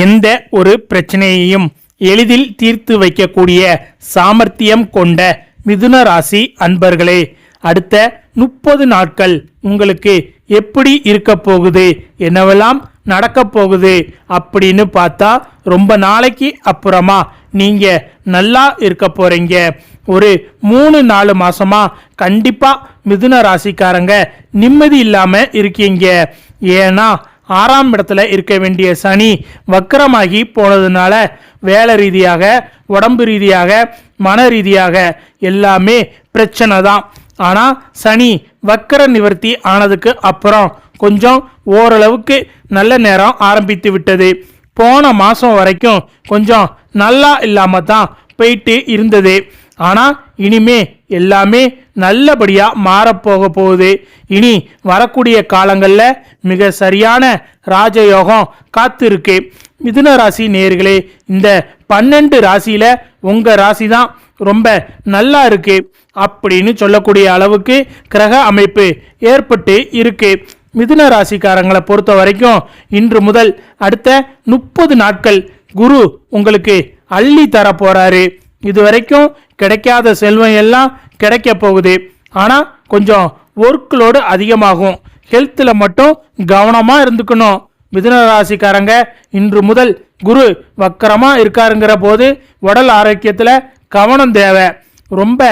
எந்த ஒரு பிரச்சனையையும் எளிதில் தீர்த்து வைக்கக்கூடிய சாமர்த்தியம் கொண்ட மிதுன ராசி அன்பர்களே, அடுத்த 30 நாட்கள் உங்களுக்கு எப்படி இருக்க போகுது, என்னவெல்லாம் நடக்க போகுது அப்படின்னு பார்த்தா ரொம்ப நாளைக்கு அப்புறமா நீங்க நல்லா இருக்க போறீங்க. ஒரு 3-4 மாசமா கண்டிப்பா மிதுன ராசிக்காரங்க நிம்மதி இல்லாம இருக்கீங்க. ஏன்னா 6ஆம் இடத்துல இருக்க வேண்டிய சனி வக்கரமாகி போனதுனால வேலை ரீதியாக, உடம்பு ரீதியாக, மன ரீதியாக எல்லாமே பிரச்சனை தான். ஆனா சனி வக்கர நிவர்த்தி ஆனதுக்கு அப்புறம் கொஞ்சம் ஓரளவுக்கு நல்ல நேரம் ஆரம்பித்து விட்டது. போன மாசம் வரைக்கும் கொஞ்சம் நல்லா இல்லாம தான் போயிட்டு இருந்தது. ஆனா இனிமே எல்லாமே நல்லபடியா மாறப்போக போகுது. இனி வரக்கூடிய காலங்கள்ல மிக சரியான ராஜயோகம் காத்து இருக்கு. மிதுன ராசி நேயர்களே, இந்த 12 ராசியில உங்க ராசி தான் ரொம்ப நல்லா இருக்கு அப்படின்னு சொல்லக்கூடிய அளவுக்கு கிரக அமைப்பு ஏற்பட்டு இருக்கு. மிதுன ராசிக்காரங்களை பொறுத்த வரைக்கும் இன்று முதல் அடுத்த 30 நாட்கள் குரு உங்களுக்கு அள்ளி தர போறாரு. இதுவரைக்கும் கிடைக்காத செல்வம் எல்லாம் கிடைக்க போகுது. ஆனா கொஞ்சம் ஒர்க்லோடு அதிகமாகும். ஹெல்த்ல மட்டும் கவனமா இருந்துக்கணும். மிதுன ராசிக்காரங்க இன்று முதல் குரு வக்கரமா இருக்காருங்கிற போது உடல் ஆரோக்கியத்துல கவனம் தேவை. ரொம்ப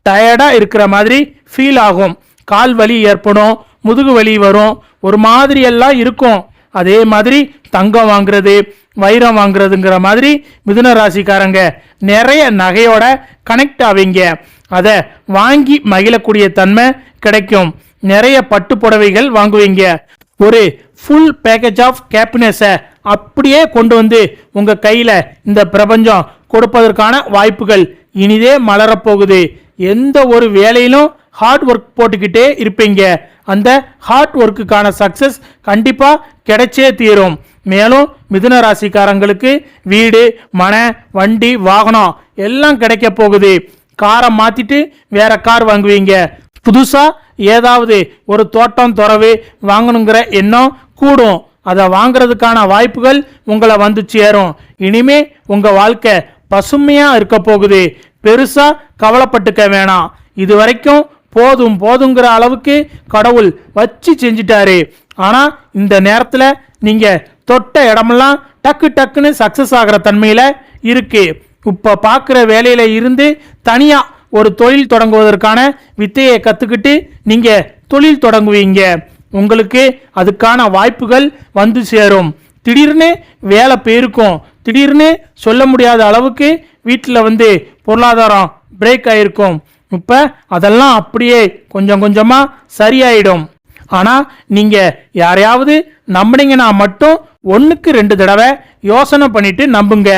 டயர்டா இருக்கிற மாதிரி ஃபீல் ஆகும். கால் வலி ஏற்படும், முதுகு வலி வரும், ஒரு மாதிரி எல்லாம் இருக்கும். அதே மாதிரி தங்கம் வாங்குறது, வைரம் வாங்குறதுங்கிற மாதிரி மிதுன ராசிக்காரங்க நிறைய நகையோட கனெக்ட் ஆவீங்க. அதை வாங்கி மகிழக்கூடிய தன்மை கிடைக்கும். நிறைய பட்டு புடவைகள் வாங்குவீங்க. ஒரு ஃபுல் பேக்கேஜ் ஆஃப் ஹாப்பினஸை அப்படியே கொண்டு வந்து உங்க கையில இந்த பிரபஞ்சம் கொடுப்பதற்கான வாய்ப்புகள் இனிதே மலரப்போகுது. எந்த ஒரு வேலையிலும் ஹார்ட் ஒர்க் போட்டுக்கிட்டே இருப்பீங்க. அந்த ஹார்ட் ஒர்க்குக்கான சக்சஸ் கண்டிப்பா கிடைச்சே தீரும். மேலும் மிதுன ராசிக்காரங்களுக்கு வீடு, மன, வண்டி, வாகனம் எல்லாம் கிடைக்க போகுது. காரை மாத்திட்டு வேற கார் வாங்குவீங்க. புதுசா ஏதாவது ஒரு தோட்டம் துறவு வாங்கணுங்கிற எண்ணம் கூடும். அதை வாங்குறதுக்கான வாய்ப்புகள் உங்களை வந்து சேரும். இனிமே உங்க வாழ்க்கை பசுமையா இருக்க போகுது. பெருசா கவலைப்பட்டுக்க வேணாம். இது வரைக்கும் போதும் போதுங்கிற அளவுக்கு கடவுள் வச்சு செஞ்சிட்டாரு. ஆனா இந்த நேரத்துல நீங்க தொட்ட இடமெல்லாம் டக்கு டக்குன்னு சக்சஸ் ஆகிற தன்மையில இருக்கு. இப்ப பாக்குற வேலையில இருந்து தனியா ஒரு தொழில் தொடங்குவதற்கான வித்தையை கத்துக்கிட்டு நீங்க தொழில் தொடங்குவீங்க. உங்களுக்கு அதுக்கான வாய்ப்புகள் வந்து சேரும். திடீர்னு வேலை போயிருக்கும். திடீர்னு சொல்ல முடியாத அளவுக்கு வீட்டில் வந்து பொருளாதாரம் பிரேக் ஆயிருக்கும். இப்ப அதெல்லாம் அப்படியே கொஞ்சம் கொஞ்சமா சரியாயிடும். ஆனா நீங்க யாரையாவது நம்பினீங்கன்னா மட்டும் 1க்கு 2 தடவை யோசனை பண்ணிட்டு நம்புங்க.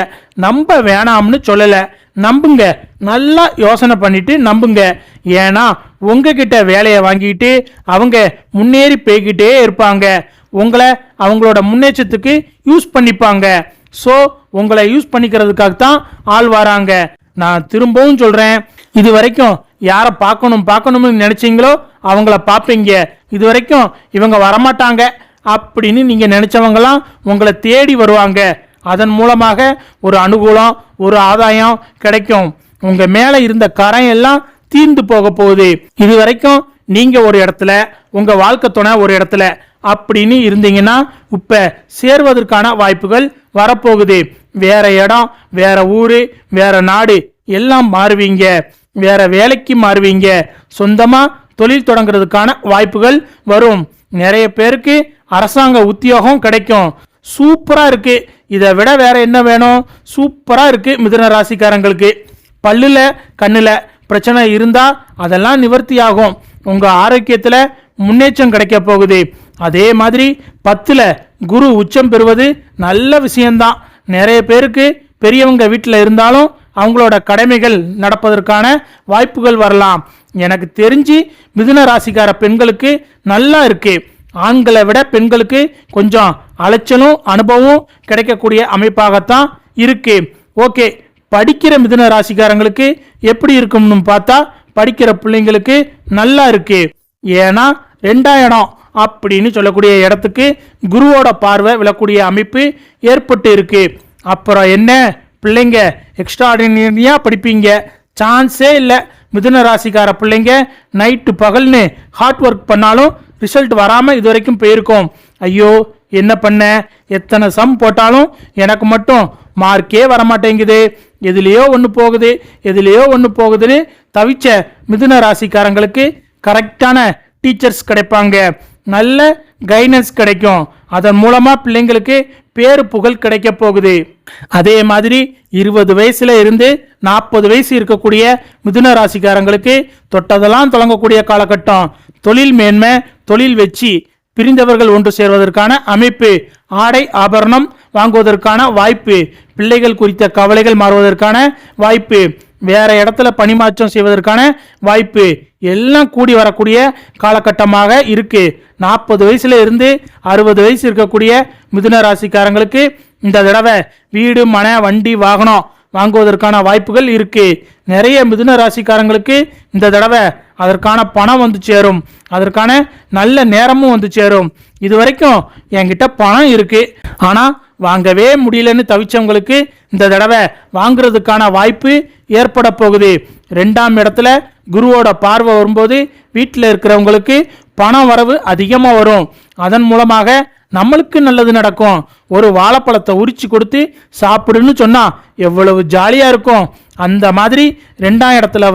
நம்ப வேணாம்னு சொல்லல, நம்புங்க. நல்லா யோசனை பண்ணிட்டு நம்புங்க. ஏன்னா உங்ககிட்ட வேலையை வாங்கிட்டு அவங்க முன்னேறி போய்கிட்டே இருப்பாங்க. உங்களை அவங்களோட முன்னேற்றத்துக்கு யூஸ் பண்ணிப்பாங்க. ஸோ உங்களை யூஸ் பண்ணிக்கிறதுக்காகத்தான் ஆள் வராங்க. நான் திரும்பவும் சொல்றேன், இது வரைக்கும் யாரை பார்க்கணும்னு நினைச்சீங்களோ அவங்கள பார்ப்பீங்க. இது வரைக்கும் இவங்க வரமாட்டாங்க அப்படின்னு நீங்க நினைச்சவங்களாம் உங்களை தேடி வருவாங்க. அதன் மூலமாக ஒரு அனுகூலம், ஒரு ஆதாயம் கிடைக்கும். உங்க மேல இருந்த கரை எல்லாம் தீர்ந்து போக போகுது. இது வரைக்கும் நீங்க ஒரு இடத்துல, உங்க வாழ்க்கை துணை ஒரு இடத்துல அப்படின்னு இருந்தீங்கன்னா இப்ப சேர்வதற்கான வாய்ப்புகள் வரப்போகுது. வேற இடம், வேற ஊரு, வேற நாடு எல்லாம் மாறுவீங்க. வேற வேலைக்கு மாறுவீங்க. சொந்தமா தொழில் தொடங்குறதுக்கான வாய்ப்புகள் வரும். நிறைய பேருக்கு அரசாங்க உத்தியோகம் கிடைக்கும். சூப்பரா இருக்கு. இதை விட வேற என்ன வேணும்? சூப்பரா இருக்கு மிதுன ராசிக்காரங்களுக்கு. பல்லுல கண்ணுல பிரச்சனை இருந்தா அதெல்லாம் நிவர்த்தி ஆகும். உங்க ஆரோக்கியத்துல முன்னேற்றம் கிடைக்க போகுது. அதே மாதிரி 10ல குரு உச்சம் பெறுவது நல்ல விஷயம்தான். நிறைய பேருக்கு பெரியவங்க வீட்டில் இருந்தாலும் அவங்களோட கடமைகள் நடப்பதற்கான வாய்ப்புகள் வரலாம். எனக்கு தெரிஞ்சு மிதுன ராசிக்கார பெண்களுக்கு நல்லா இருக்கு. ஆண்களை விட பெண்களுக்கு கொஞ்சம் அலைச்சலும் அனுபவம் கிடைக்கக்கூடிய அமைப்பாகத்தான் இருக்கு. ஓகே, படிக்கிற மிதுன ராசிக்காரங்களுக்கு எப்படி இருக்கும்னு பார்த்தா படிக்கிற பிள்ளைங்களுக்கு நல்லா இருக்கு. ஏன்னா 2ஆம் இடம் அப்படின்னு சொல்லக்கூடிய இடத்துக்கு குருவோட பார்வை விழக்கூடிய அமைப்பு ஏற்பட்டு இருக்கு. அப்புறம் என்ன பிள்ளைங்க எக்ஸ்ட்ராடினரியா படிப்பீங்க, சான்ஸே இல்லை. மிதுன ராசிக்கார பிள்ளைங்க நைட்டு பகல்னு ஹார்ட் ஒர்க் பண்ணாலும் ரிசல்ட் வராமல் இது வரைக்கும் போயிருக்கோம். ஐயோ என்ன பண்ண, எத்தனை சம் போட்டாலும் எனக்கு மட்டும் மார்க்கே வரமாட்டேங்குது, எதுலேயோ ஒன்று போகுதுன்னு தவிச்ச மிதுன ராசிக்காரங்களுக்கு கரெக்டான டீச்சர்ஸ் கிடைப்பாங்க, நல்ல கைடன்ஸ் கிடைக்கும். அதன் மூலமா பிள்ளைங்களுக்கு பேரு புகழ் கிடைக்க போகுது. அதே மாதிரி 20 வயசுல இருந்து 40 வயசு இருக்கக்கூடிய மிதுன ராசிக்காரங்களுக்கு தொட்டதெல்லாம் தொடங்கக்கூடிய காலகட்டம். தொழில் மேன்மை, தொழில் வெற்றி, பிரிந்தவர்கள் ஒன்று சேர்வதற்கான அமைப்பு, ஆடை ஆபரணம் வாங்குவதற்கான வாய்ப்பு, பிள்ளைகள் குறித்த கவலைகள் மாறுவதற்கான வாய்ப்பு, வேற இடத்துல பணிமாற்றம் செய்வதற்கான வாய்ப்பு எல்லாம் கூடி வரக்கூடிய காலகட்டமாக இருக்கு. 40 வயசுல இருந்து 60 வயசு இருக்கக்கூடிய மிதுன ராசிக்காரங்களுக்கு இந்த தடவை வீடு, மன, வண்டி, வாகனம் வாங்குவதற்கான வாய்ப்புகள் இருக்கு. நிறைய மிதுன ராசிக்காரங்களுக்கு இந்த தடவை அதற்கான பணம் வந்து சேரும், அதற்கான நல்ல நேரமும் வந்து சேரும். இது வரைக்கும் என்கிட்ட பணம் இருக்கு ஆனா வாங்கவே முடியலன்னு தவிச்சவங்களுக்கு இந்த தடவை வாங்குறதுக்கான வாய்ப்பு ஏற்பட போகுது. 2ஆம் இடத்துல குருவோட பார்வை வரும்போது வீட்டில் இருக்கிறவங்களுக்கு பண வரவு அதிகமாக வரும். அதன் மூலமாக நம்மளுக்கு நல்லது நடக்கும். ஒரு வாழைப்பழத்தை உரிச்சு கொடுத்து சாப்பிடுன்னு சொன்னா எவ்வளவு ஜாலியா இருக்கும். அந்த மாதிரி 2ஆம் இடத்துல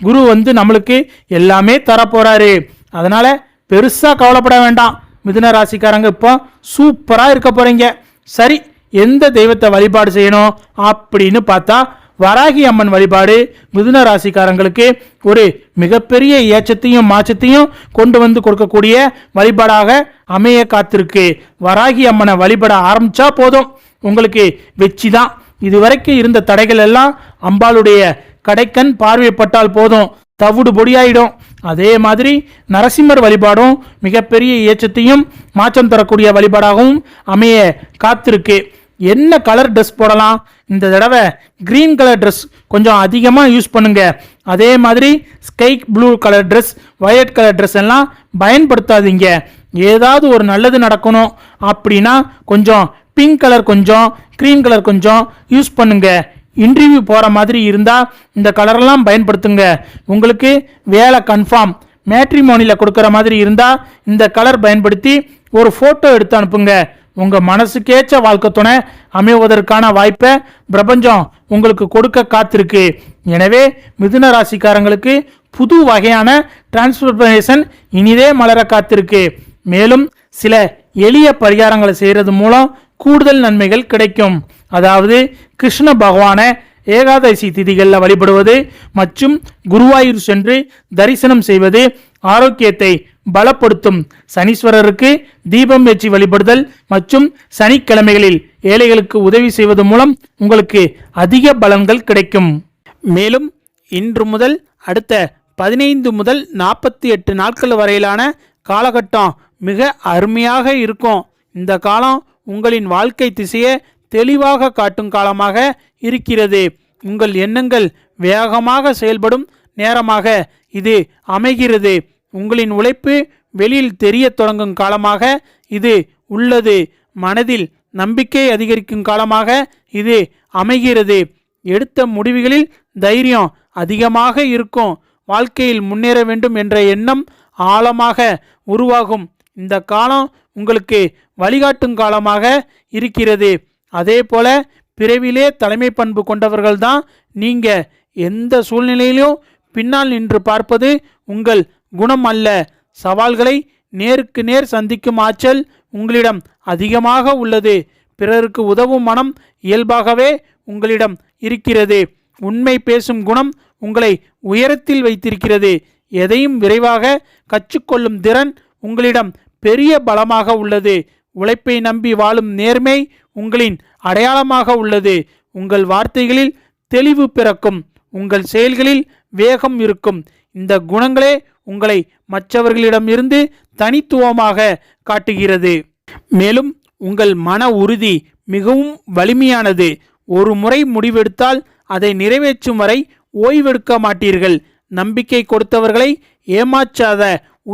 குரு நம்மளுக்கு எல்லாமே தர போறாரு. அதனால பெருசா கவலைப்பட வேண்டாம். மிதுன ராசிக்காரங்க இப்போ சூப்பரா இருக்க போறீங்க. சரி, எந்த தெய்வத்தை வழிபாடு செய்யணும் அப்படின்னு பார்த்தா வராகி அம்மன் வழிபாடு மிதுன ராசிக்காரங்களுக்கு ஒரு மிகப்பெரிய ஏற்றத்தையும் மாற்றத்தையும் கொண்டு வந்து கொடுக்கக்கூடிய வழிபாடாக அமைய காத்திருக்கு. வராகி அம்மனை வழிபட ஆரம்பிச்சா போதும், உங்களுக்கு வெற்றி தான். இதுவரைக்கும் இருந்த தடைகள் எல்லாம் அம்பாளுடைய கடைக்கண் பார்வைப்பட்டால் போதும், தவிடு பொடியாயிடும். அதே மாதிரி நரசிம்மர் வழிபாடும் மிகப்பெரிய ஏற்றத்தையும் மாற்றம் தரக்கூடிய வழிபாடாகவும் அமைய காத்திருக்கு. என்ன கலர் ட்ரெஸ் போடலாம்? இந்த தடவை கிரீன் கலர் ட்ரெஸ் கொஞ்சம் அதிகமாக யூஸ் பண்ணுங்க. அதே மாதிரி sky blue colour dress, violet colour dress எல்லாம் பயன்படுத்தாதீங்க. ஏதாவது ஒரு நல்லது நடக்கணும் அப்படின்னா கொஞ்சம் பிங்க் கலர் கொஞ்சம், கிரீன் கலர் கொஞ்சம் யூஸ் பண்ணுங்க. இன்டர்வியூ போகிற மாதிரி இருந்தால் இந்த கலரெல்லாம் பயன்படுத்துங்க. உங்களுக்கு வேலை கன்ஃபார்ம், மேட்ரிமோனியில் கொடுக்குற மாதிரி இருந்தால் இந்த கலர் பயன்படுத்தி ஒரு ஃபோட்டோ எடுத்து அனுப்புங்க. உங்கள் மனசுக்கேற்ற வாழ்க்கை துணை அமைவதற்கான வாய்ப்பை பிரபஞ்சம் உங்களுக்கு கொடுக்க காத்திருக்கு. எனவே மிதுன ராசிக்காரங்களுக்கு புது வகையான டிரான்ஸ்ஃபர்மேஷன் இனிதே மலர காத்திருக்கு. மேலும் சில எளிய பரிகாரங்களை செய்கிறது மூலம் கூடுதல் நன்மைகள் கிடைக்கும். அதாவது கிருஷ்ண பகவானை ஏகாதசி திதிகளில் வழிபடுவது மற்றும் குருவாயூர் சென்று தரிசனம் செய்வது ஆரோக்கியத்தை பலப்படுத்தும். சனீஸ்வரருக்கு தீபம் ஏற்றி வழிபடுதல் மற்றும் சனிக்கிழமைகளில் ஏழைகளுக்கு உதவி செய்வது மூலம் உங்களுக்கு அதிக பலன்கள் கிடைக்கும். மேலும் இன்று முதல் அடுத்த 15 முதல் 48 நாட்கள் வரையிலான காலகட்டம் மிக அருமையாக இருக்கும். இந்த காலம் உங்களின் வாழ்க்கை திசையை தெளிவாக காட்டும் காலமாக இருக்கிறது. உங்கள் எண்ணங்கள் வேகமாக செயல்படும் நேரமாக இது அமைகிறது. உங்களின் உழைப்பு வெளியில் தெரிய தொடங்கும் காலமாக இது உள்ளது. மனதில் நம்பிக்கை அதிகரிக்கும் காலமாக இது அமைகிறது. எடுத்த முடிவுகளில் தைரியம் அதிகமாக இருக்கும். வாழ்க்கையில் முன்னேற வேண்டும் என்ற எண்ணம் ஆழமாக உருவாகும். இந்த காலம் உங்களுக்கு வழிகாட்டும் காலமாக இருக்கிறது. அதே போல பிறவிலே தலைமை பண்பு கொண்டவர்கள்தான் நீங்க. எந்த சூழ்நிலையிலும் பின்னால் நின்று பார்ப்பது உங்கள் குணம் அல்ல. சவால்களை நேருக்கு நேர் சந்திக்கும் ஆற்றல் உங்களிடம் அதிகமாக உள்ளது. பிறருக்கு உதவும் மனம் இயல்பாகவே உங்களிடம் இருக்கிறது. உண்மை பேசும் குணம் உங்களை உயரத்தில் வைத்திருக்கிறது. எதையும் விரைவாக கற்றுக்கொள்ளும் திறன் உங்களிடம் பெரிய பலமாக உள்ளது. உழைப்பை நம்பி வாழும் நேர்மை உங்களின் அடையாளமாக உள்ளது. உங்கள் வார்த்தைகளில் தெளிவு பிறக்கும், உங்கள் செயல்களில் வேகம் இருக்கும். இந்த குணங்களே உங்களை மற்றவர்களிடமிருந்து தனித்துவமாக காட்டுகிறது. மேலும் உங்கள் மன உறுதி மிகவும் வலிமையானது. ஒரு முறை முடிவெடுத்தால் அதை நிறைவேற்றும் வரை ஓய்வெடுக்க மாட்டீர்கள். நம்பிக்கை கொடுத்தவர்களை ஏமாற்றாத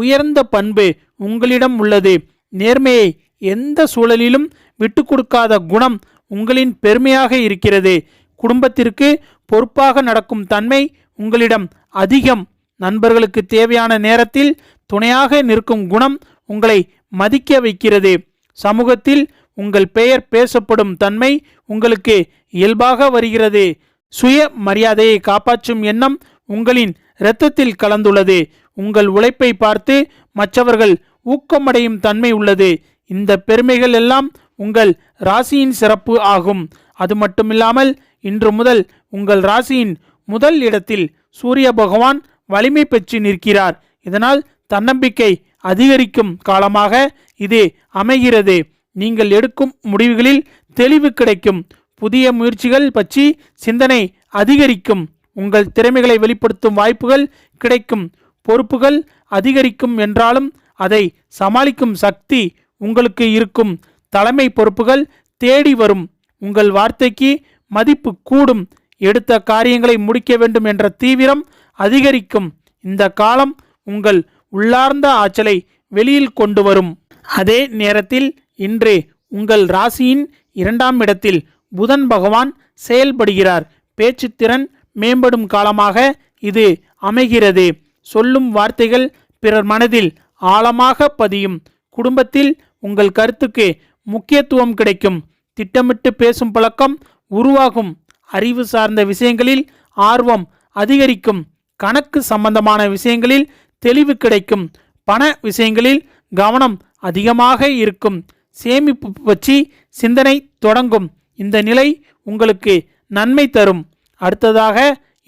உயர்ந்த பண்பு உங்களிடம் உள்ளது. நேர்மையை எந்த சூழலிலும் விட்டு கொடுக்காத குணம் உங்களின் பெருமையாக இருக்கிறது. குடும்பத்திற்கு பொறுப்பாக நடக்கும் தன்மை உங்களிடம் அதிகம். நண்பர்களுக்கு தேவையான நேரத்தில் துணையாக நிற்கும் குணம் உங்களை மதிக்க வைக்கிறது. சமூகத்தில் உங்கள் பெயர் பேசப்படும் தன்மை உங்களுக்கு இயல்பாக வருகிறது. சுய மரியாதையை காப்பாற்றும் எண்ணம் உங்களின் இரத்தத்தில் கலந்துள்ளது. உங்கள் உழைப்பை பார்த்து மற்றவர்கள் ஊக்கமடையும் தன்மை உள்ளது. இந்த பெருமைகள் எல்லாம் உங்கள் ராசியின் சிறப்பு ஆகும். அது மட்டுமில்லாமல் இன்று முதல் உங்கள் ராசியின் முதல் இடத்தில் சூரிய பகவான் வலிமை பெற்று நிற்கிறார். இதனால் தன்னம்பிக்கை அதிகரிக்கும் காலமாக இது அமைகிறது. நீங்கள் எடுக்கும் முடிவுகளில் தெளிவு கிடைக்கும். புதிய முயற்சிகள் பற்றி சிந்தனை அதிகரிக்கும். உங்கள் திறமைகளை வெளிப்படுத்தும் வாய்ப்புகள் கிடைக்கும். பொறுப்புகள் அதிகரிக்கும் என்றாலும் அதை சமாளிக்கும் சக்தி உங்களுக்கு இருக்கும். தலைமை பொறுப்புகள் தேடி வரும். உங்கள் வார்த்தைக்கு மதிப்பு கூடும். எடுத்த காரியங்களை முடிக்க வேண்டும் என்ற தீவிரம் அதிகரிக்கும். இந்த காலம் உங்கள் உள்ளார்ந்த ஆற்றலை வெளியில் கொண்டு வரும். அதே நேரத்தில் இன்று உங்கள் ராசியின் 2ஆம் இடத்தில் புதன் பகவான் செயல்படுகிறார். பேச்சுத்திறன் மேம்படும் காலமாக இது அமைகிறது. சொல்லும் வார்த்தைகள் பிறர் மனதில் ஆழமாக பதியும். குடும்பத்தில் உங்கள் கருத்துக்கு முக்கியத்துவம் கிடைக்கும். திட்டமிட்டு பேசும் பழக்கம் உருவாகும். அறிவு சார்ந்த விஷயங்களில் ஆர்வம் அதிகரிக்கும். கணக்கு சம்பந்தமான விஷயங்களில் தெளிவு கிடைக்கும். பண விஷயங்களில் கவனம் அதிகமாக இருக்கும். சேமிப்பு பற்றி சிந்தனை தொடங்கும். இந்த நிலை உங்களுக்கு நன்மை தரும். அடுத்ததாக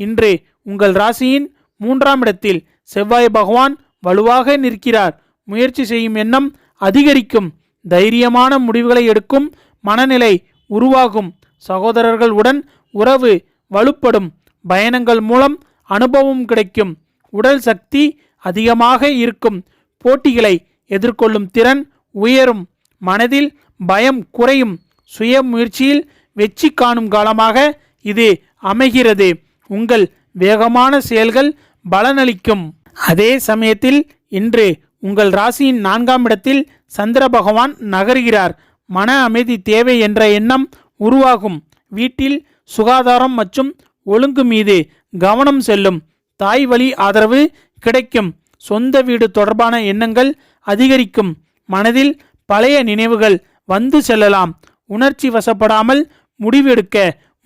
இன்று உங்கள் ராசியின் 3ஆம் இடத்தில் செவ்வாய் பகவான் வலுவாக நிற்கிறார். முயற்சி செய்யும் எண்ணம் அதிகரிக்கும். தைரியமான முடிவுகளை எடுக்கும் மனநிலை உருவாகும். சகோதரர்களுடன் உறவு வலுப்படும். பயணங்கள் மூலம் அனுபவம் கிடைக்கும். உடல் சக்தி அதிகமாக இருக்கும். போட்டிகளை எதிர்கொள்ளும் திறன் உயரும். மனதில் பயம் குறையும். சுய முயற்சியில் வெற்றி காணும் காலமாக இது அமைகிறது. உங்கள் வேகமான செயல்கள் பலனளிக்கும். அதே சமயத்தில் இன்று உங்கள் ராசியின் 4ஆம் இடத்தில் சந்திர பகவான் நகர்கிறார். மன அமைதி தேவை என்ற எண்ணம் உருவாகும். வீட்டில் சுகாதாரம் மற்றும் ஒழுங்கு மீது கவனம் செல்லும். தாய் வழி ஆதரவு கிடைக்கும். சொந்த வீடு தொடர்பான எண்ணங்கள் அதிகரிக்கும். மனதில் பழைய நினைவுகள் வந்து செல்லலாம். உணர்ச்சி வசப்படாமல் முடிவெடுக்க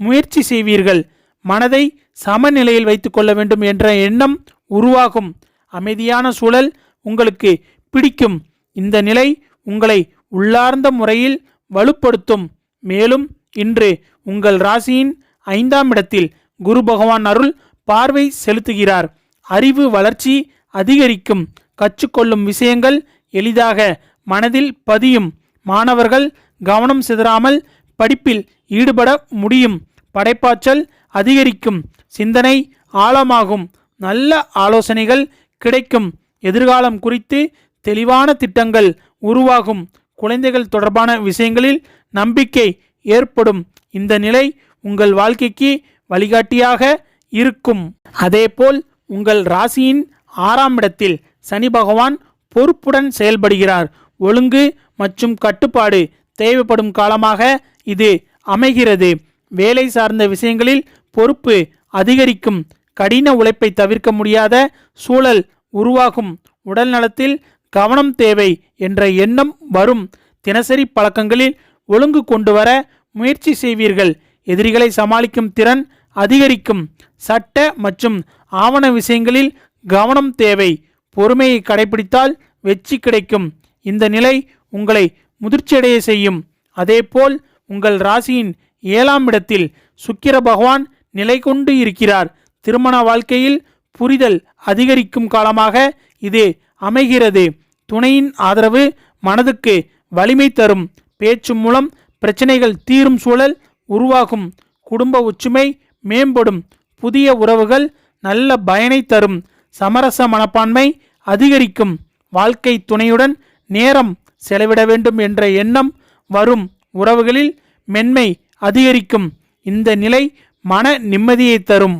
முயற்சி செய்வீர்கள். மனதை சமநிலையில் வைத்துக் கொள்ள வேண்டும் என்ற எண்ணம் உருவாகும். அமைதியான சூழல் உங்களுக்கு பிடிக்கும். இந்த நிலை உங்களை உள்ளார்ந்த முறையில் வலுப்படுத்தும். மேலும் இன்று உங்கள் ராசியின் 5ஆம் இடத்தில் குரு பகவான் அருள் பார்வை செலுத்துகிறார். அறிவு வளர்ச்சி அதிகரிக்கும். கற்றுக்கொள்ளும் விஷயங்கள் எளிதாக மனதில் பதியும். மாணவர்கள் கவனம் சிதறாமல் படிப்பில் ஈடுபட முடியும். படைப்பாற்றல் அதிகரிக்கும். சிந்தனை ஆழமாகும். நல்ல ஆலோசனைகள் கிடைக்கும். எதிர்காலம் குறித்து தெளிவான திட்டங்கள் உருவாகும். குழந்தைகள் தொடர்பான விஷயங்களில் நம்பிக்கை ஏற்படும். இந்த நிலை உங்கள் வாழ்க்கைக்கு வழிகாட்டியாக இருக்கும். அதேபோல் உங்கள் ராசியின் 6ஆம் இடத்தில் சனி பகவான் பொறுப்புடன் செயல்படுகிறார். ஒழுங்கு மற்றும் கட்டுப்பாடு தேவைப்படும் காலமாக இது அமைகிறது. வேலை சார்ந்த விஷயங்களில் பொறுப்பு அதிகரிக்கும். கடின உழைப்பை தவிர்க்க முடியாத சூழல் உருவாகும். உடல் நலத்தில் கவனம் தேவை என்ற எண்ணம் வரும். தினசரி பழக்கங்களில் ஒழுங்கு கொண்டு வர முயற்சி செய்வீர்கள். எதிரிகளை சமாளிக்கும் திறன் அதிகரிக்கும். சட்ட மற்றும் ஆவண விஷயங்களில் கவனம் தேவை. பொறுமையை கடைபிடித்தால் வெற்றி கிடைக்கும். இந்த நிலை உங்களை முதிர்ச்சியடைய செய்யும். அதேபோல் உங்கள் ராசியின் 7ஆம் இடத்தில் சுக்கிர பகவான் நிலை கொண்டு இருக்கிறார். திருமண வாழ்க்கையில் புரிதல் அதிகரிக்கும் காலமாக இது அமைகிறது. துணையின் ஆதரவு மனதுக்கு வலிமை தரும். பேச்சு மூலம் பிரச்சனைகள் தீரும் சூழல் உருவாகும். குடும்ப ஒற்றுமை மேம்படும். புதிய உறவுகள் நல்ல பயனை தரும். சமரச மனப்பான்மை அதிகரிக்கும். வாழ்க்கை துணையுடன் நேரம் செலவிட வேண்டும் என்ற எண்ணம் வரும். உறவுகளில் மென்மை அதிகரிக்கும். இந்த நிலை மன நிம்மதியை தரும்.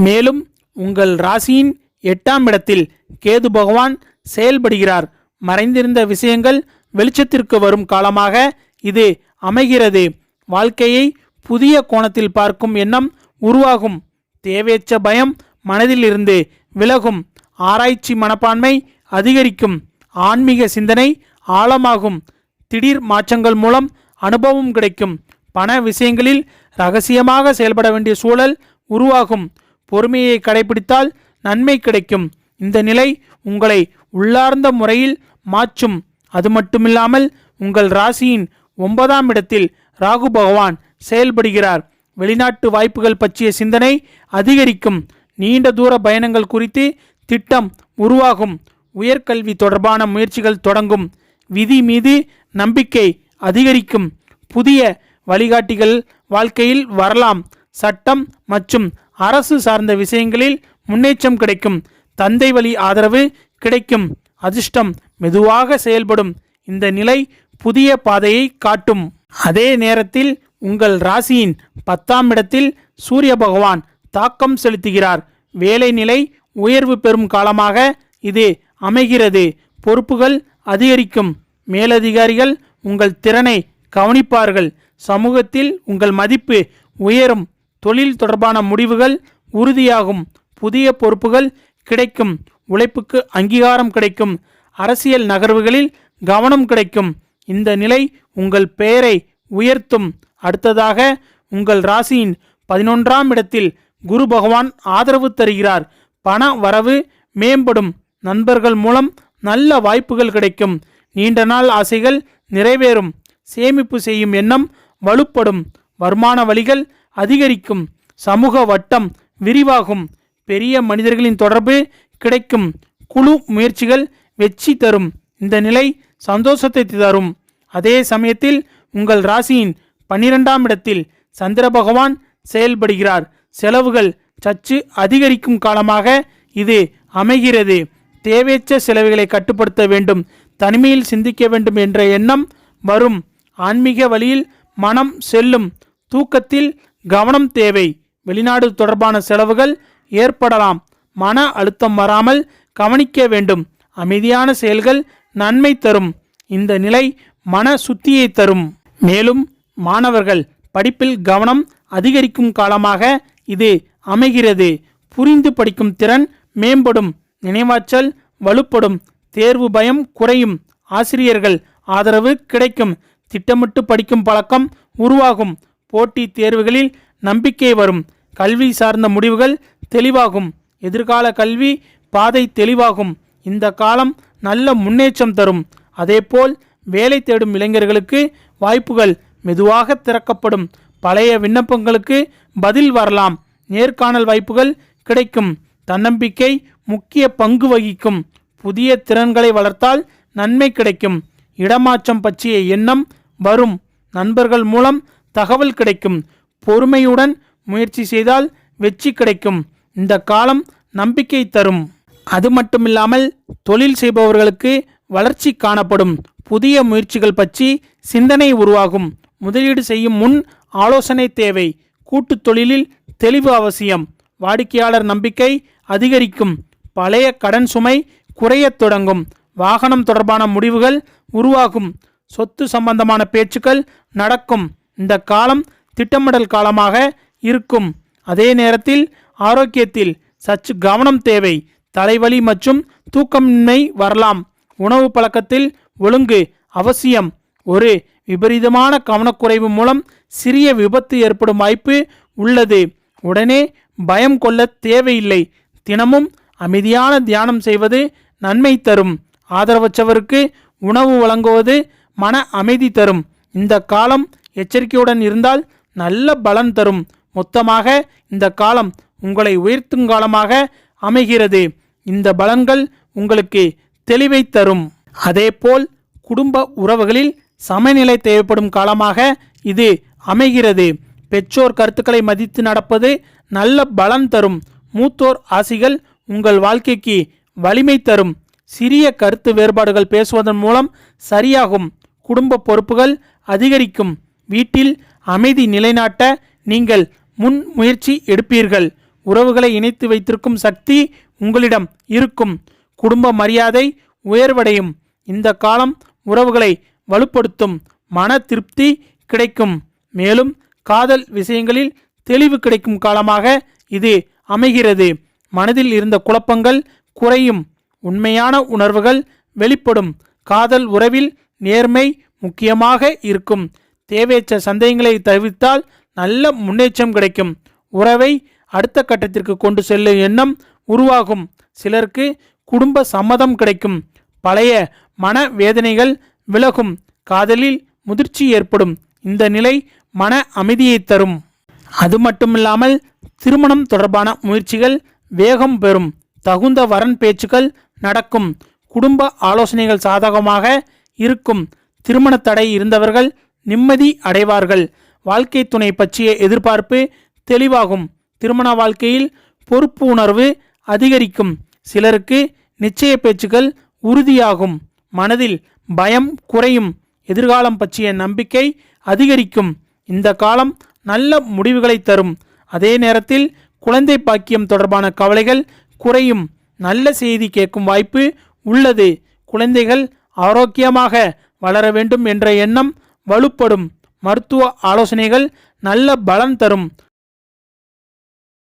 மேலும் உங்கள் ராசியின் 8ஆம் இடத்தில் கேது பகவான் செயல்படுகிறார். மறைந்திருந்த விஷயங்கள் வெளிச்சத்திற்கு வரும் காலமாக இது அமைகிறது. வாழ்க்கையை புதிய கோணத்தில் பார்க்கும் எண்ணம் உருவாகும். தேவையற்ற பயம் மனதில் இருந்து விலகும். ஆராய்ச்சி மனப்பான்மை அதிகரிக்கும். ஆன்மீக சிந்தனை ஆழமாகும். திடீர் மாற்றங்கள் மூலம் அனுபவம் கிடைக்கும். பண விஷயங்களில் ரகசியமாக செயல்பட வேண்டிய சூழல் உருவாகும். பொறுமையை கடைபிடித்தால் நன்மை கிடைக்கும். இந்த நிலை உங்களை உள்ளார்ந்த முறையில் மாற்றும். அது மட்டுமில்லாமல் உங்கள் ராசியின் 9ஆம் இடத்தில் ராகு பகவான் செயல்படுகிறார். வெளிநாட்டு வாய்ப்புகள் பற்றிய சிந்தனை அதிகரிக்கும். நீண்ட தூர பயணங்கள் குறித்து திட்டம் உருவாகும். உயர்கல்வி தொடர்பான முயற்சிகள் தொடங்கும். விதி மீது நம்பிக்கை அதிகரிக்கும். புதிய வழிகாட்டிகள் வாழ்க்கையில் வரலாம். சட்டம் மற்றும் அரசு சார்ந்த விஷயங்களில் முன்னேற்றம் கிடைக்கும். தந்தை வழி ஆதரவு கிடைக்கும். அதிர்ஷ்டம் மெதுவாக செயல்படும். இந்த நிலை புதிய பாதையை காட்டும். அதே நேரத்தில் உங்கள் ராசியின் 10ஆம் இடத்தில் சூரிய பகவான் தாக்கம் செலுத்துகிறார். வேலை நிலை உயர்வு பெறும் காலமாக இது அமைகிறது. பொறுப்புகள் அதிகரிக்கும். மேலதிகாரிகள் உங்கள் திறனை கவனிப்பார்கள். சமூகத்தில் உங்கள் மதிப்பு உயரும். தொழில் தொடர்பான முடிவுகள் உறுதியாகும். புதிய பொறுப்புகள் கிடைக்கும். உழைப்புக்கு அங்கீகாரம் கிடைக்கும். அரசியல் நகர்வுகளில் கவனம் கிடைக்கும். இந்த நிலை உங்கள் பெயரை உயர்த்தும். அடுத்ததாக உங்கள் ராசியின் 11ஆம் இடத்தில் குரு பகவான் ஆதரவு தருகிறார். பண வரவு மேம்படும். நண்பர்கள் மூலம் நல்ல வாய்ப்புகள் கிடைக்கும். நீண்ட நாள் ஆசைகள் நிறைவேறும். சேமிப்பு செய்யும் எண்ணம் வலுப்படும். வருமான வழிகள் அதிகரிக்கும். சமூக வட்டம் விரிவாகும். பெரிய மனிதர்களின் தொடர்பு கிடைக்கும். குழு முயற்சிகள் வெற்றி தரும். இந்த நிலை சந்தோஷத்தை தரும். அதே சமயத்தில் உங்கள் ராசியின் 12ஆம் இடத்தில் சந்திர பகவான் செயல்படுகிறார். செலவுகள் சற்று அதிகரிக்கும் காலமாக இது அமைகிறது. தேவையற்ற செலவுகளை கட்டுப்படுத்த வேண்டும். தனிமையில் சிந்திக்க வேண்டும் என்ற எண்ணம் வரும். ஆன்மீக வழியில் மனம் செல்லும். தூக்கத்தில் கவனம் தேவை. வெளிநாடு தொடர்பான செலவுகள் ஏற்படலாம். மன அழுத்தம் வராமல் கவனிக்க வேண்டும். அமைதியான செயல்கள் நன்மை தரும். இந்த நிலை மன சுத்தியை தரும். மேலும் மாணவர்கள் படிப்பில் கவனம் அதிகரிக்கும் காலமாக இது அமைகிறது. புரிந்து படிக்கும் திறன் மேம்படும். நினைவாற்றல் வலுப்படும். தேர்வு பயம் குறையும். ஆசிரியர்கள் ஆதரவு கிடைக்கும். திட்டமிட்டு படிக்கும் பழக்கம் உருவாகும். போட்டி தேர்வுகளில் நம்பிக்கை வரும். கல்வி சார்ந்த முடிவுகள் தெளிவாகும். எதிர்கால கல்வி பாதை தெளிவாகும். இந்த காலம் நல்ல முன்னேற்றம் தரும். அதேபோல் வேலை தேடும் இளைஞர்களுக்கு வாய்ப்புகள் மெதுவாக திறக்கப்படும். பழைய விண்ணப்பங்களுக்கு பதில் வரலாம். நேர்காணல் வாய்ப்புகள் கிடைக்கும். தன்னம்பிக்கை முக்கிய பங்கு வகிக்கும். புதிய திறன்களை வளர்த்தால் நன்மை கிடைக்கும். இடமாற்றம் பற்றிய எண்ணம் வரும். நண்பர்கள் மூலம் தகவல் கிடைக்கும். பொறுமையுடன் முயற்சி செய்தால் வெற்றி கிடைக்கும். இந்த காலம் நம்பிக்கை தரும். அது மட்டுமில்லாமல் தொழில் செய்பவர்களுக்கு வளர்ச்சி காணப்படும். புதிய முயற்சிகள் பற்றி சிந்தனை உருவாகும். முதலீடு செய்யும் முன் ஆலோசனை தேவை. கூட்டுத் தொழிலில் தெளிவு அவசியம். வாடிக்கையாளர் நம்பிக்கை அதிகரிக்கும். பழைய கடன் சுமை குறையத் தொடங்கும். வாகனம் தொடர்பான முடிவுகள் உருவாகும். சொத்து சம்பந்தமான பேச்சுக்கள் நடக்கும். இந்த காலம் திட்டமிடல் காலமாக இருக்கும். அதே நேரத்தில் ஆரோக்கியத்தில் சற்று கவனம் தேவை. தலைவலி மற்றும் தூக்கமின்மை வரலாம். உணவு பழக்கத்தில் ஒழுங்கு அவசியம். ஒரு விபரீதமான கவனக்குறைவு மூலம் சிறிய விபத்து ஏற்படும் வாய்ப்பு உள்ளது. உடனே பயம் கொள்ள தேவையில்லை. தினமும் அமைதியான தியானம் செய்வது நன்மை தரும். ஆதரவற்றவருக்கு உணவு வழங்குவது மன அமைதி தரும். இந்த காலம் எச்சரிக்கையுடன் இருந்தால் நல்ல பலன் தரும். மொத்தமாக இந்த காலம் உங்களை உயர்த்தும் காலமாக அமைகிறது. இந்த பலன்கள் உங்களுக்கு தெளிவை தரும். அதேபோல் குடும்ப உறவுகளில் சமநிலை தேவைப்படும் காலமாக இது அமைகிறது. பெற்றோர் கருத்துக்களை மதித்து நடப்பது நல்ல பலன் தரும். மூத்தோர் ஆசிகள் உங்கள் வாழ்க்கைக்கு வலிமை தரும். சிறிய கருத்து வேறுபாடுகள் பேசுவதன் மூலம் சரியாகும். குடும்ப பொறுப்புகள் அதிகரிக்கும். வீட்டில் அமைதி நிலைநாட்ட நீங்கள் முன் முயற்சி எடுப்பீர்கள். உறவுகளை இணைத்து வைத்திருக்கும் சக்தி உங்களிடம் இருக்கும். குடும்ப மரியாதை உயர்வடையும். இந்த காலம் உறவுகளை வலுப்படுத்தும். மன திருப்தி கிடைக்கும். மேலும் காதல் விஷயங்களில் தெளிவு கிடைக்கும் காலமாக இது அமைகிறது. மனதில் இருந்த குழப்பங்கள் குறையும். உண்மையான உணர்வுகள் வெளிப்படும். காதல் உறவில் நேர்மை முக்கியமாக இருக்கும். தேவையற்ற சந்தேகங்களை தவிர்த்தால் நல்ல முன்னேற்றம் கிடைக்கும். உறவை அடுத்த கட்டத்திற்கு கொண்டு செல்லும் எண்ணம் உருவாகும். சிலருக்கு குடும்ப சம்மதம் கிடைக்கும். பழைய மன வேதனைகள் விலகும். காதலில் முதிர்ச்சி ஏற்படும். இந்த நிலை மன அமைதியை தரும். அது மட்டுமில்லாமல் திருமணம் தொடர்பான முயற்சிகள் வேகம் பெறும். தகுந்த வரன் பேச்சுக்கள் நடக்கும். குடும்ப ஆலோசனைகள் சாதகமாக இருக்கும். திருமண தடை இருந்தவர்கள் நிம்மதி அடைவார்கள். வாழ்க்கை துணை பற்றிய எதிர்பார்ப்பு தெளிவாகும். திருமண வாழ்க்கையில் பொறுப்பு உணர்வு அதிகரிக்கும். சிலருக்கு நிச்சய பேச்சுக்கள் உறுதியாகும். மனதில் பயம் குறையும். எதிர்காலம் பற்றிய நம்பிக்கை அதிகரிக்கும். இந்த காலம் நல்ல முடிவுகளை தரும். அதே நேரத்தில் குழந்தை பாக்கியம் தொடர்பான கவலைகள் குறையும். நல்ல செய்தி கேட்கும் வாய்ப்பு உள்ளது. குழந்தைகள் ஆரோக்கியமாக வளர வேண்டும் என்ற எண்ணம் வலுப்படும். மருத்துவ ஆலோசனைகள் நல்ல பலன் தரும்.